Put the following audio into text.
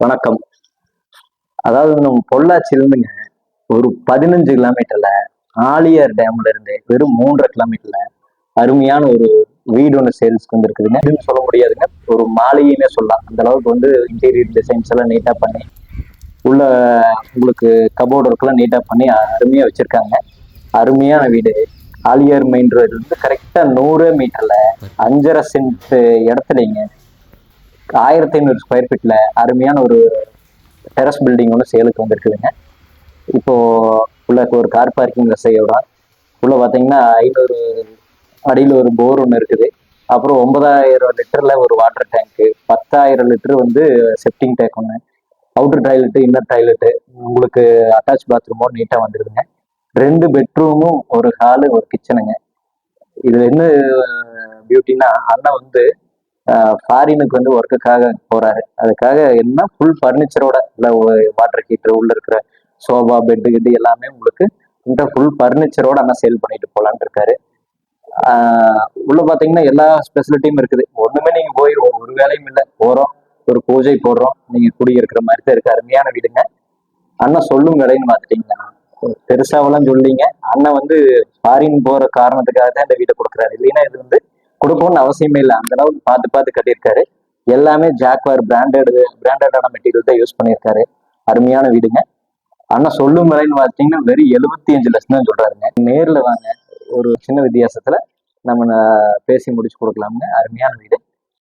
வணக்கம். அதாவது நம்ம பொள்ளாச்சியிலிருந்துங்க ஒரு 15 கிலோமீட்டர்ல ஆழியார் டேம்ல இருந்து வெறும் 3.5 கிலோமீட்டர்ல அருமையான ஒரு வீடு ஒன்று சேல்ஸ்க்கு வந்து இருக்குதுங்க. இதுன்னு சொல்ல முடியாதுங்க, ஒரு மாளிகைன்னே சொல்லலாம். அந்த அளவுக்கு வந்து இன்டீரியர் டிசைன்ஸ் எல்லாம் நீட்டா பண்ணி உள்ள உங்களுக்கு கபோர்டு ஒர்க்லாம் நீட்டா பண்ணி அருமையா வச்சிருக்காங்க. அருமையான வீடு. ஆழியார் மெயின் ரோடு வந்து கரெக்டா 100 மீட்டர்ல 5.5 சென்ட் இடத்துலங்க 1500 ஸ்கொயர் ஃபீட்ல அருமையான ஒரு டெரஸ் பில்டிங் ஒன்று சேலுக்கு வந்திருக்குதுங்க. இப்போ உள்ள ஒரு கார் பார்க்கிங் வசதியோட உள்ள பார்த்தீங்கன்னா 500 அடியில் ஒரு போர் ஒன்று இருக்குது. அப்புறம் 9000 லிட்டர்ல ஒரு வாட்டர் டேங்க்கு, 10,000 லிட்டர் வந்து செப்டிங் டேங்க் ஒன்று, அவுட்டர் டாய்லெட்டு, இன்னர் டாய்லெட்டு, உங்களுக்கு அட்டாச் பாத்ரூமோட நீட்டாக வந்துடுதுங்க. 2 பெட்ரூமும், ஒரு ஹாலு, ஒரு கிச்சனுங்க. இதுல என்ன பியூட்டினா, அண்ணன் வந்து ஃபாரினுக்கு வந்து ஒர்க்குக்காக போறாரு. அதுக்காக என்ன ஃபுல் ஃபர்னிச்சரோட இல்லை, வாட்டர் ஹீட்டர், உள்ள இருக்கிற சோஃபா, பெட்டு கிட்டு எல்லாமே உங்களுக்கு இந்த ஃபுல் ஃபர்னிச்சரோட அண்ணா சேல் பண்ணிட்டு போலான்னு இருக்காரு. உள்ள பாத்தீங்கன்னா எல்லா ஸ்பெசிலிட்டியும் இருக்குது. ஒண்ணுமே நீங்க போய் ஒரு வேலையும் இல்லை, போறோம் ஒரு பூஜை போடுறோம், நீங்க குடியிருக்கிற மாதிரி தான் இருக்கு. அருமையான வீடுங்க. அண்ணன் சொல்லும் விலைன்னு பார்த்துட்டீங்கன்னா பெருசாவெல்லாம் சொல்லிங்க. அண்ணன் வந்து ஃபாரின் போற காரணத்துக்காக தான் இந்த வீட்டை கொடுக்குறாரு. இல்லைன்னா இது வந்து கொடுக்கணும்னு அவசியமே இல்லை. அந்த அளவுக்கு பார்த்து பார்த்து கட்டியிருக்காரு. எல்லாமே ஜாக்வார் பிராண்டடான மெட்டீரியல் தான் யூஸ் பண்ணியிருக்காரு. அருமையான வீடுங்க. அண்ணன் சொல்லும் விலைன்னு பார்த்தீங்கன்னா வெறும் 75 லட்சம் தான் சொல்றாருங்க. நேரில் வாங்க, ஒரு சின்ன வித்தியாசத்துல நம்ம பேசி முடிச்சு கொடுக்கலாமுங்க. அருமையான வீடு.